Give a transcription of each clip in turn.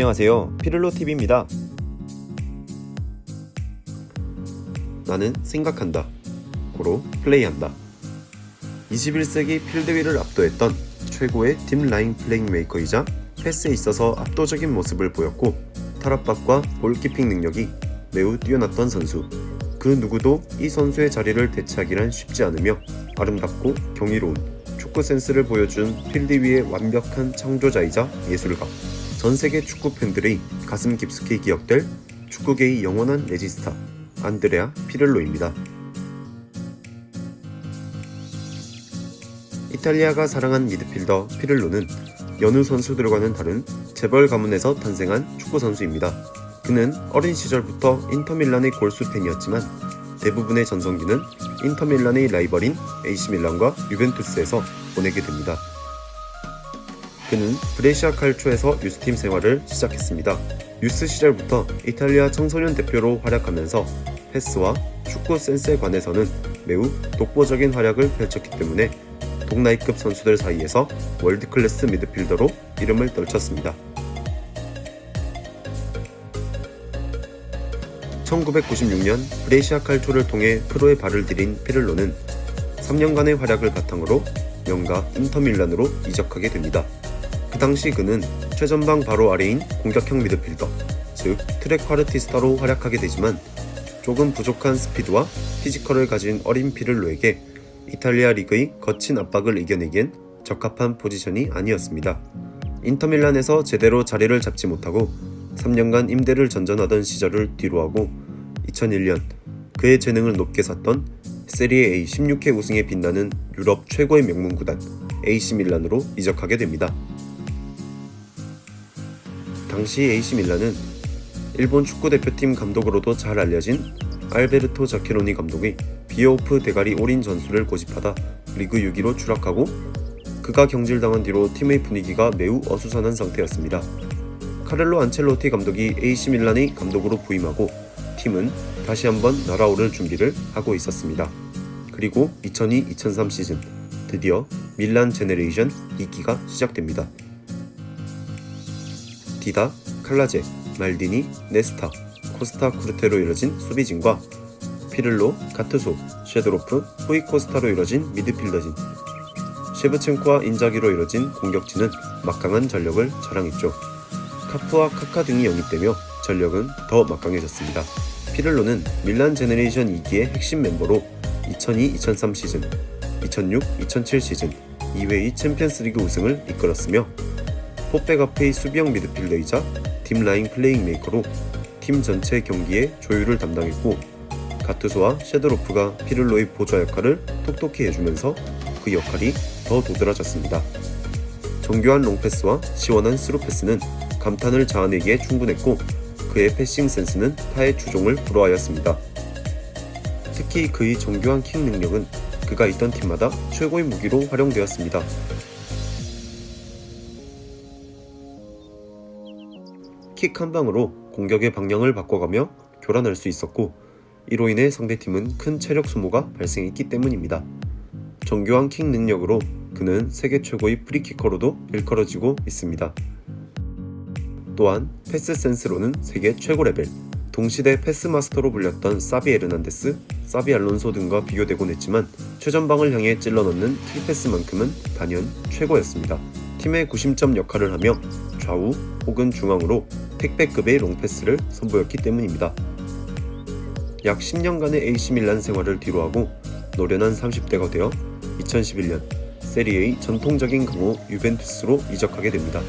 안녕하세요. 피를로TV입니다. 나는 생각한다. 고로 플레이한다. 21세기 필드위를 압도했던 최고의 딥라인 플레이메이커이자 패스에 있어서 압도적인 모습을 보였고 탈압박과 볼키핑 능력이 매우 뛰어났던 선수. 그 누구도 이 선수의 자리를 대체하기란 쉽지 않으며 아름답고 경이로운 축구 센스를 보여준 필드 위의 완벽한 창조자이자 예술가. 전세계 축구 팬들의 가슴 깊숙이 기억될 축구계의 영원한 레지스타 안드레아 피를로입니다. 이탈리아가 사랑한 미드필더 피를로는 여느 선수들과는 다른 재벌 가문에서 탄생한 축구 선수입니다. 그는 어린 시절부터 인터밀란의 골수 팬이었지만 대부분의 전성기는 인터밀란의 라이벌인 AC밀란과 유벤투스에서 보내게 됩니다. 그는 브레시아 칼초에서 유스팀 생활을 시작했습니다. 유스 시절부터 이탈리아 청소년 대표로 활약하면서 패스와 축구 센스에 관해서는 매우 독보적인 활약을 펼쳤기 때문에 동나이급 선수들 사이에서 월드클래스 미드필더로 이름을 떨쳤습니다. 1996년 브레시아 칼초를 통해 프로에 발을 들인 피를로는 3년간의 활약을 바탕으로 명가 인터밀란으로 이적하게 됩니다. 그 당시 그는 최전방 바로 아래인 공격형 미드필더, 즉 트레쿼르티스타로 활약하게 되지만 조금 부족한 스피드와 피지컬을 가진 어린 피를로에게 이탈리아 리그의 거친 압박을 이겨내기엔 적합한 포지션이 아니었습니다. 인터밀란에서 제대로 자리를 잡지 못하고 3년간 임대를 전전하던 시절을 뒤로하고 2001년 그의 재능을 높게 샀던 세리에 A 16회 우승에 빛나는 유럽 최고의 명문 구단 AC밀란으로 이적하게 됩니다. 당시 AC밀란은 일본 축구대표팀 감독으로도 잘 알려진 알베르토 자케로니 감독의 비오프 대가리 올인 전술을 고집하다 리그 6위로 추락하고 그가 경질당한 뒤로 팀의 분위기가 매우 어수선한 상태였습니다. 카를로 안첼로티 감독이 AC밀란의 감독으로 부임하고 팀은 다시 한번 날아오를 준비를 하고 있었습니다. 그리고 2002-2003 시즌 드디어 밀란 제네레이션 2기가 시작됩니다. 디다, 칼라제, 말디니, 네스타, 코스타 쿠르테로 이뤄진 수비진과 피를로, 가트소, 셰드로프, 후이코스타로 이뤄진 미드필더진, 셰브첸코와 인자기로 이뤄진 공격진은 막강한 전력을 자랑했죠. 카프와 카카 등이 영입되며 전력은 더 막강해졌습니다. 피를로는 밀란 제네레이션 2기의 핵심 멤버로 2002-2003 시즌, 2006-2007 시즌 2회의 챔피언스리그 우승을 이끌었으며 포백 앞의 수비형 미드필더이자 딥라인 플레이메이커로 팀 전체 경기의 조율을 담당했고 가투소와 셰드로프가 피를로의 보좌 역할을 톡톡히 해주면서 그 역할이 더 도드라졌습니다. 정교한 롱패스와 시원한 스루패스는 감탄을 자아내기에 충분했고 그의 패싱 센스는 타의 주종을 불허하였습니다. 특히 그의 정교한 킥 능력은 그가 있던 팀마다 최고의 무기로 활용되었습니다. 킥 한 방으로 공격의 방향을 바꿔가며 교란할 수 있었고 이로 인해 상대팀은 큰 체력 소모가 발생했기 때문입니다. 정교한 킥 능력으로 그는 세계 최고의 프리키커로도 일컬어지고 있습니다. 또한 패스 센스로는 세계 최고 레벨, 동시대 패스 마스터로 불렸던 사비 에르난데스, 사비 알론소 등과 비교되곤 했지만 최전방을 향해 찔러넣는 킬패스만큼은 단연 최고였습니다. 팀의 구심점 역할을 하며 좌우 혹은 중앙으로 택배급의 롱패스를 선보였기 때문입니다. 약 10년간의 AC밀란 생활을 뒤로하고 노련한 30대가 되어 2011년 세리에의 전통적인 강호 유벤투스로 이적하게 됩니다.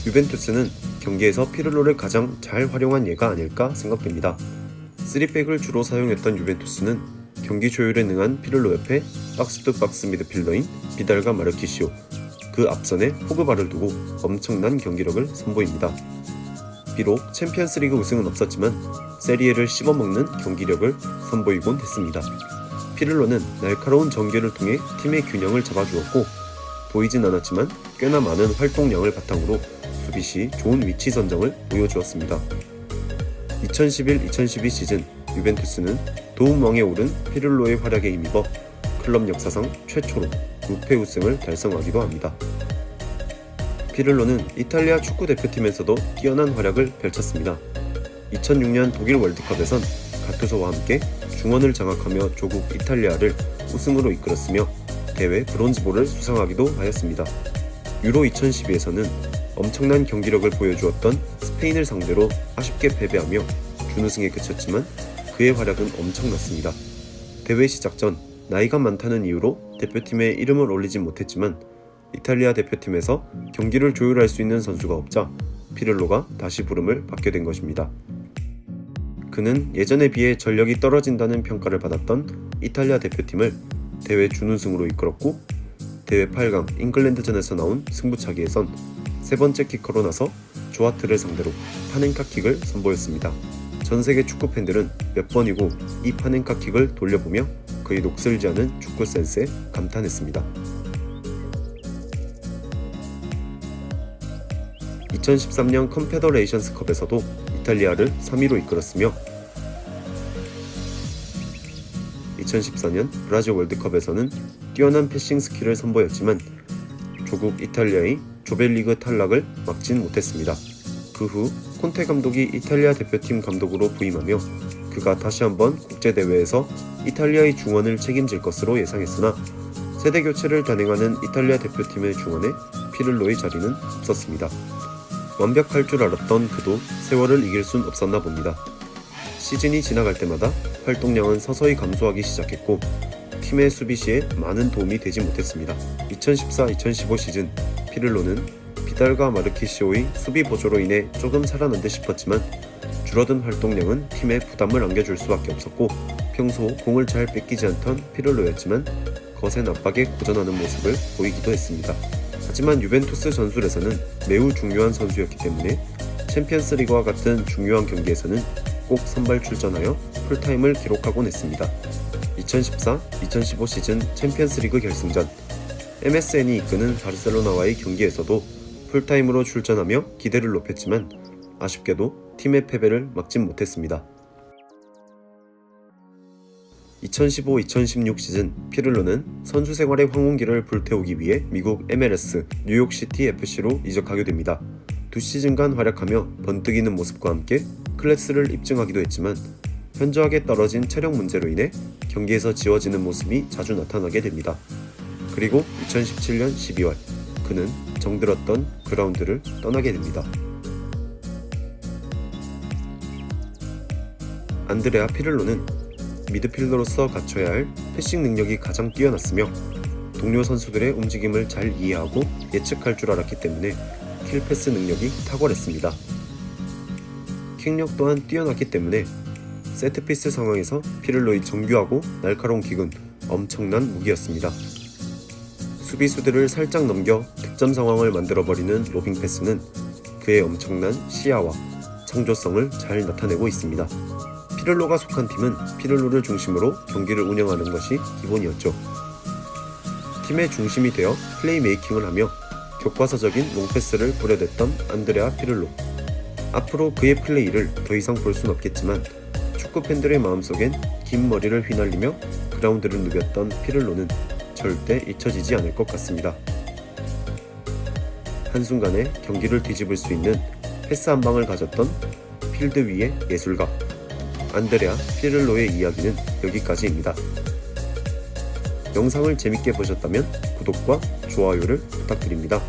유벤투스는 경기에서 피를로를 가장 잘 활용한 예가 아닐까 생각됩니다. 3백을 주로 사용했던 유벤투스는 경기 조율에 능한 피를로 옆에 박스-투-박스 미드필더인 비달과 마르키시오, 그 앞선에 포그바를 두고 엄청난 경기력을 선보입니다. 비록 챔피언스리그 우승은 없었지만 세리에를 씹어먹는 경기력을 선보이곤 했습니다. 피를로는 날카로운 전개를 통해 팀의 균형을 잡아주었고 보이진 않았지만 꽤나 많은 활동량을 바탕으로 수비 시 좋은 위치 선정을 보여주었습니다. 2011-2012 시즌 유벤투스는 도움왕에 오른 피를로의 활약에 힘입어 클럽 역사상 최초로 무패 우승을 달성하기도 합니다. 피를로는 이탈리아 축구 대표팀에서도 뛰어난 활약을 펼쳤습니다. 2006년 독일 월드컵에선 가투소와 함께 중원을 장악하며 조국 이탈리아를 우승으로 이끌었으며 대회 브론즈볼을 수상하기도 하였습니다. 유로 2012에서는 엄청난 경기력을 보여주었던 스페인을 상대로 아쉽게 패배하며 준우승에 그쳤지만 그의 활약은 엄청났습니다. 대회 시작 전 나이가 많다는 이유로 대표팀에 이름을 올리진 못했지만 이탈리아 대표팀에서 경기를 조율할 수 있는 선수가 없자 피를로가 다시 부름을 받게 된 것입니다. 그는 예전에 비해 전력이 떨어진다는 평가를 받았던 이탈리아 대표팀을 대회 준우승으로 이끌었고 대회 8강 잉글랜드전에서 나온 승부차기에선 세 번째 키커로 나서 조아트를 상대로 파넨카킥을 선보였습니다. 전세계 축구팬들은 몇 번이고 이 파넨카킥을 돌려보며 그의 녹슬지 않은 축구 센스에 감탄했습니다. 2013년 컨페더레이션스컵에서도 이탈리아를 3위로 이끌었으며 2014년 브라질 월드컵에서는 뛰어난 패싱 스킬을 선보였지만 조국 이탈리아의 조별리그 탈락을 막진 못했습니다. 그 후 콘테 감독이 이탈리아 대표팀 감독으로 부임하며 그가 다시 한번 국제대회에서 이탈리아의 중원을 책임질 것으로 예상했으나 세대 교체를 단행하는 이탈리아 대표팀의 중원에 피를로의 자리는 없었습니다. 완벽할 줄 알았던 그도 세월을 이길 순 없었나 봅니다. 시즌이 지나갈 때마다 활동량은 서서히 감소하기 시작했고 팀의 수비 시에 많은 도움이 되지 못했습니다. 2014-2015 시즌 피를로는 비달과 마르키시오의 수비 보조로 인해 조금 살아난 듯 싶었지만 줄어든 활동량은 팀에 부담을 안겨줄 수밖에 없었고 평소 공을 잘 뺏기지 않던 피를로였지만 거센 압박에 고전하는 모습을 보이기도 했습니다. 하지만 유벤투스 전술에서는 매우 중요한 선수였기 때문에 챔피언스리그와 같은 중요한 경기에서는 꼭 선발 출전하여 풀타임을 기록하곤 했습니다. 2014-2015 시즌 챔피언스리그 결승전 MSN이 이끄는 바르셀로나와의 경기에서도 풀타임으로 출전하며 기대를 높였지만 아쉽게도 팀의 패배를 막진 못했습니다. 2015-2016 시즌 피를로는 선수 생활의 황혼기를 불태우기 위해 미국 MLS 뉴욕시티 FC로 이적하게 됩니다. 2시즌간 활약하며 번뜩이는 모습과 함께 클래스를 입증하기도 했지만 현저하게 떨어진 체력 문제로 인해 경기에서 지워지는 모습이 자주 나타나게 됩니다. 그리고 2017년 12월 그는 정들었던 그라운드를 떠나게 됩니다. 안드레아 피를로는 미드필더로서 갖춰야 할 패싱 능력이 가장 뛰어났으며 동료 선수들의 움직임을 잘 이해하고 예측할 줄 알았기 때문에 킬패스 능력이 탁월했습니다. 킥력 또한 뛰어났기 때문에 세트피스 상황에서 피를로의 정교하고 날카로운 킥은 엄청난 무기였습니다. 수비수들을 살짝 넘겨 득점 상황을 만들어버리는 로빙 패스는 그의 엄청난 시야와 창조성을 잘 나타내고 있습니다. 피를로가 속한 팀은 피를로를 중심으로 경기를 운영하는 것이 기본이었죠. 팀의 중심이 되어 플레이메이킹을 하며 교과서적인 롱패스를 뿌려댔던 안드레아 피를로. 앞으로 그의 플레이를 더 이상 볼 순 없겠지만 축구 팬들의 마음속엔 긴 머리를 휘날리며 그라운드를 누볐던 피를로는 절대 잊혀지지 않을 것 같습니다. 한순간에 경기를 뒤집을 수 있는 패스 한 방을 가졌던 필드 위의 예술가 안드레아 피를로의 이야기는 여기까지입니다. 영상을 재밌게 보셨다면 구독과 좋아요를 부탁드립니다.